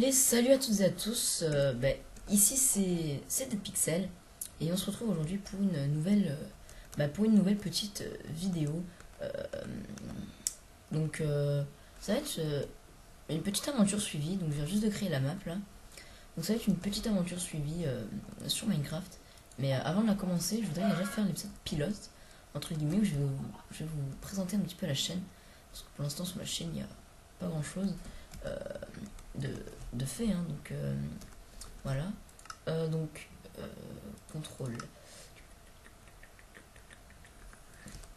Allez, salut à toutes et à tous. Ici c'est des pixels et on se retrouve aujourd'hui pour une nouvelle petite vidéo. Euh, ça va être une petite aventure suivie. Donc je viens juste de créer la map là. Donc ça va être une petite aventure suivie sur Minecraft. Mais avant de la commencer, je voudrais déjà faire l'épisode pilote entre guillemets où je vais vous présenter un petit peu la chaîne parce que pour l'instant sur la chaîne il n'y a pas grand chose. Euh, de, de fait, hein, donc voilà. Donc, contrôle.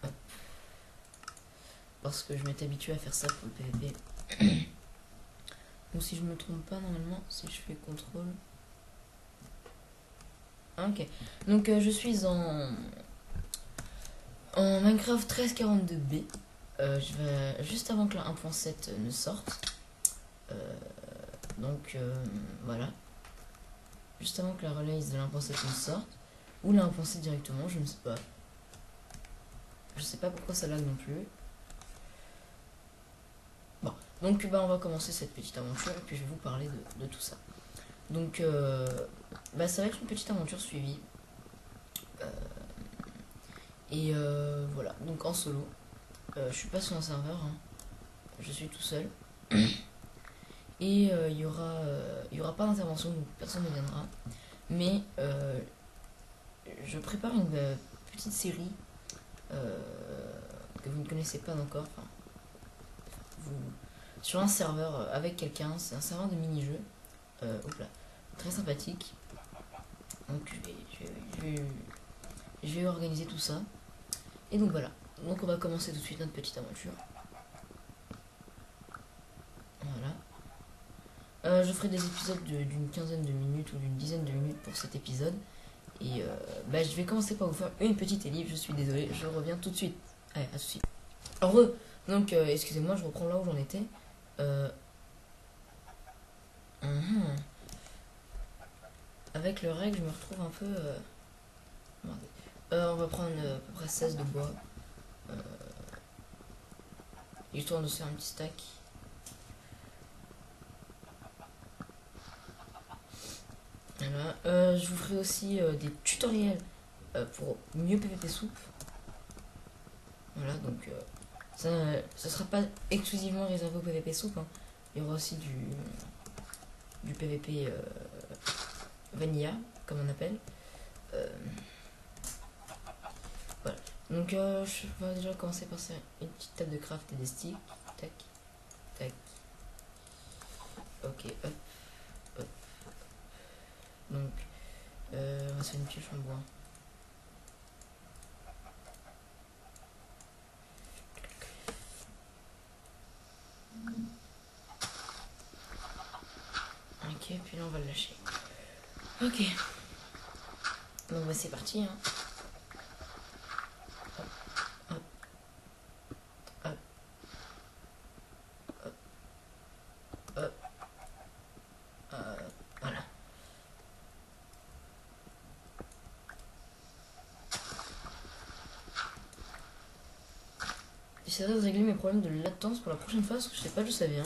Hop. Parce que je m'étais habitué à faire ça pour le PVP. Donc, si je me trompe pas, normalement, si je fais contrôle. Ah, ok. Donc, je suis en Minecraft 1342B. Je vais juste avant que la 1.7 ne sorte. Voilà. Juste avant que la release de l'1.7 ne sorte. Ou la 1.7 directement, je ne sais pas. Je sais pas pourquoi ça lag non plus. Bon, donc on va commencer cette petite aventure et puis je vais vous parler de tout ça. Donc ça va être une petite aventure suivie. Voilà, donc en solo. Je suis pas sur un serveur, hein. Je suis tout seul. Et il y aura pas d'intervention, donc personne ne viendra. Mais je prépare une petite série que vous ne connaissez pas encore. Enfin, sur un serveur avec quelqu'un, c'est un serveur de mini-jeu. Très sympathique. Donc je vais organiser tout ça. Et donc voilà. Donc on va commencer tout de suite notre petite aventure. Voilà. Je ferai des épisodes d'une quinzaine de minutes ou d'une dizaine de minutes pour cet épisode. Et je vais commencer par vous faire une petite ellipse. Je suis désolé, je reviens tout de suite. Allez, à tout de suite. Heureux. Donc excusez-moi, je reprends là où j'en étais. Avec le règle, je me retrouve un peu... on va prendre à peu près 16 de bois. Histoire de se faire un petit stack. Voilà. Je vous ferai aussi des tutoriels pour mieux PVP soupe. Voilà, donc ça sera pas exclusivement réservé au PVP soupe, hein. Il y aura aussi du PVP vanilla, comme on appelle. Voilà. Donc je vais déjà commencer par faire une petite table de craft et des sticks. Tac, tac. Ok, hop, hop. Donc on va se faire une pioche en bois. Ok, puis là on va le lâcher. Ok. Donc c'est parti, hein. Voilà. J'essaierai de régler mes problèmes de latence pour la prochaine fois parce que je sais pas d'où ça vient.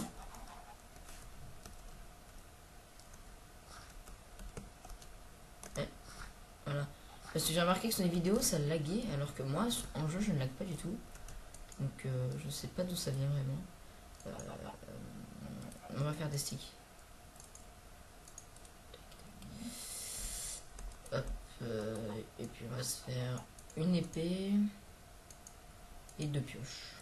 Voilà. Parce que j'ai remarqué que sur les vidéos ça laguait alors que moi en jeu je ne lag pas du tout. Donc je sais pas d'où ça vient vraiment. On va faire des sticks. Hop. Et puis on va se faire une épée et 2 pioches.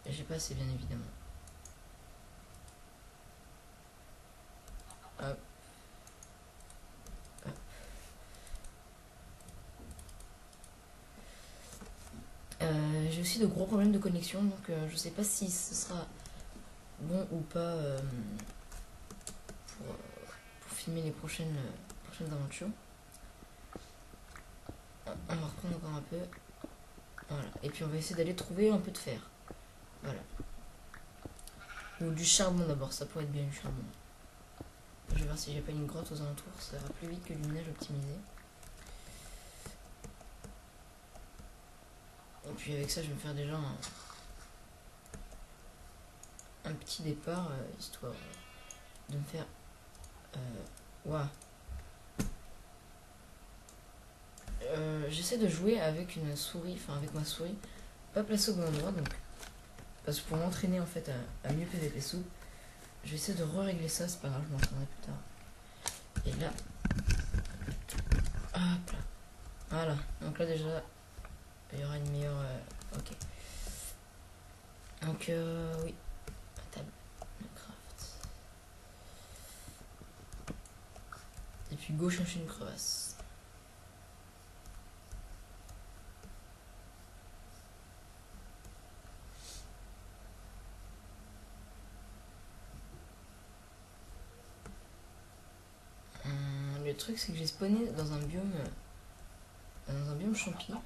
Et j'ai pas assez bien évidemment. Hop. Hop. J'ai aussi de gros problèmes de connexion, donc je sais pas si ce sera bon ou pas pour filmer les prochaines aventures. On va reprendre encore un peu. Voilà. Et puis on va essayer d'aller trouver un peu de fer. Voilà. Ou du charbon d'abord, ça pourrait être bien du charbon. Je vais voir si j'ai pas une grotte aux alentours, ça ira plus vite que du neige optimisé. Et puis avec ça je vais me faire déjà un petit départ, histoire de me faire... Waouh. J'essaie de jouer avec une souris, enfin avec ma souris, pas placée au bon endroit, donc parce que pour m'entraîner en fait à mieux PVP sous, je vais essayer de régler ça, c'est pas grave, je m'entraînerai plus tard. Et là, hop là, voilà, donc là déjà, il y aura une meilleure... ok. Donc oui, table, Minecraft. Et puis go chercher une crevasse. Le truc c'est que j'ai spawné dans un biome champi. Donc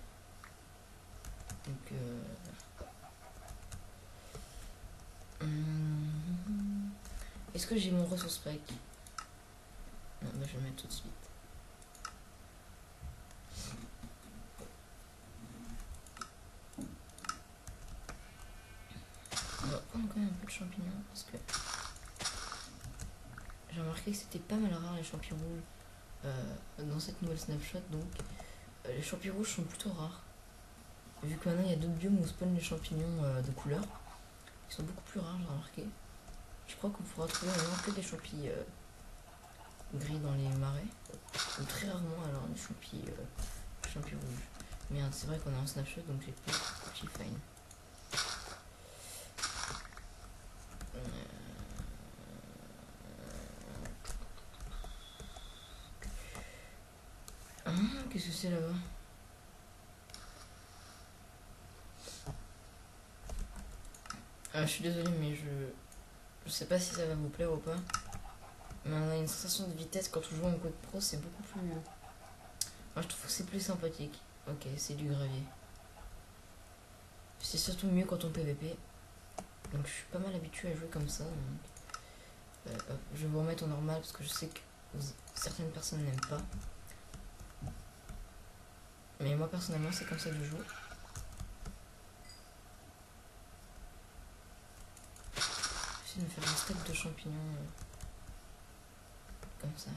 est-ce que j'ai mon ressource pack? Non, bah je vais le mettre tout de suite. On va prendre quand même un peu de champignons parce que j'ai remarqué que c'était pas mal rare les champignons rouges dans cette nouvelle snapshot, donc les champignons rouges sont plutôt rares. Vu que maintenant il y a d'autres biomes où spawnent les champignons de couleur, ils sont beaucoup plus rares, j'ai remarqué. Je crois qu'on pourra trouver maintenant que des champis gris dans les marais, ou très rarement alors des champis rouges. Merde, c'est vrai qu'on est en snapshot donc j'ai pas petit fine. Qu'est-ce que c'est là-bas? Je suis désolée mais je sais pas si ça va vous plaire ou pas. Mais on a une sensation de vitesse quand on joue en code pro, c'est beaucoup plus... Moi je trouve que c'est plus sympathique. Ok, c'est du gravier. C'est surtout mieux quand on PVP. Donc je suis pas mal habitué à jouer comme ça. Donc, je vais vous remettre en normal parce que je sais que certaines personnes n'aiment pas. Mais moi personnellement c'est comme ça que je joue. J'essaie de me faire un steak de champignons comme ça.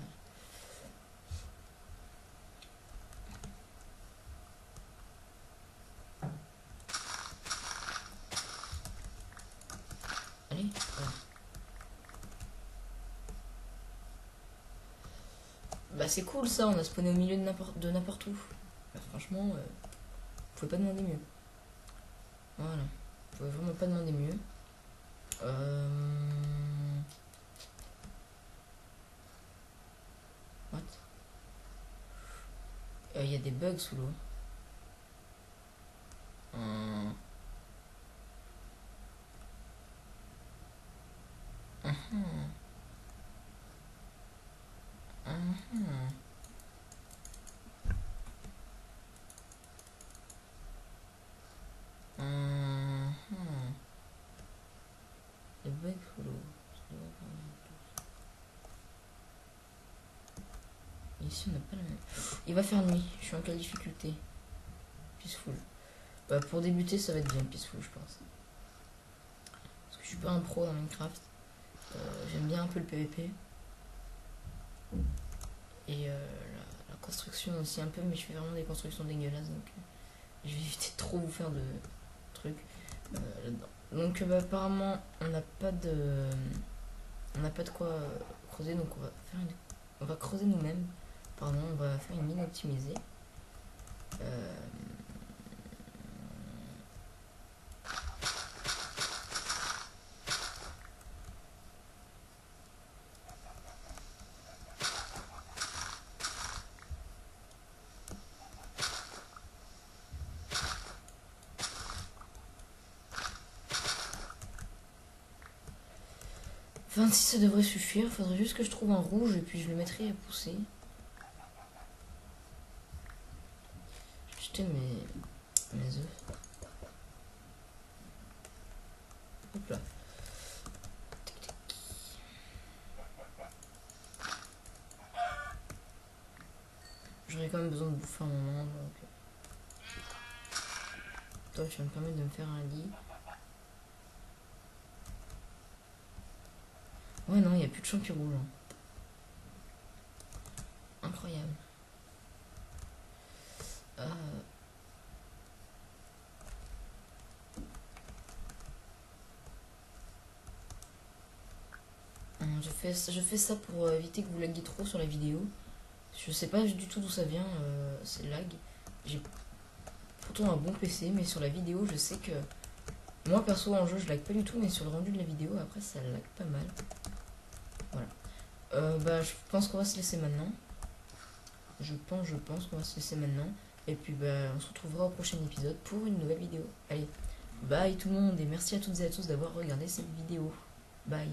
Allez, voilà. Bah c'est cool ça, on a spawné au milieu de n'importe où. Bah, franchement, vous pouvez pas demander mieux. Voilà, vous pouvez vraiment pas demander mieux. What? Il y a des bugs sous l'eau. Des bugs sous l'eau. Ici on n'a pas la même. Il va faire nuit, je suis en quelle difficulté? Peaceful. Bah, pour débuter ça va être bien peaceful je pense. Parce que je suis pas un pro dans Minecraft. J'aime bien un peu le PVP. Et la construction aussi un peu, mais je fais vraiment des constructions dégueulasses donc je vais éviter de trop vous faire de trucs là-dedans. Donc bah, apparemment on n'a pas de quoi creuser, donc on va creuser nous-mêmes. Pardon, on va faire une mine optimisée. 26 ça devrait suffire, faudrait juste que je trouve un rouge et puis je le mettrai à pousser. Je vais jeter mes œufs. Hop là. J'aurais quand même besoin de bouffer un moment donc. Toi tu vas me permettre de me faire un lit. Ouais, non, il n'y a plus de champi rouge. Incroyable. Euh, je fais ça pour éviter que vous laguiez trop sur la vidéo. Je sais pas du tout d'où ça vient, ces lags. J'ai pourtant un bon PC, mais sur la vidéo, je sais que... Moi, perso, en jeu, je lag pas du tout, mais sur le rendu de la vidéo, après, ça lag pas mal. Voilà. Bah, je pense qu'on va se laisser maintenant. Je pense qu'on va se laisser maintenant. Et puis, bah, on se retrouvera au prochain épisode pour une nouvelle vidéo. Allez, bye tout le monde, et merci à toutes et à tous d'avoir regardé cette vidéo. Bye.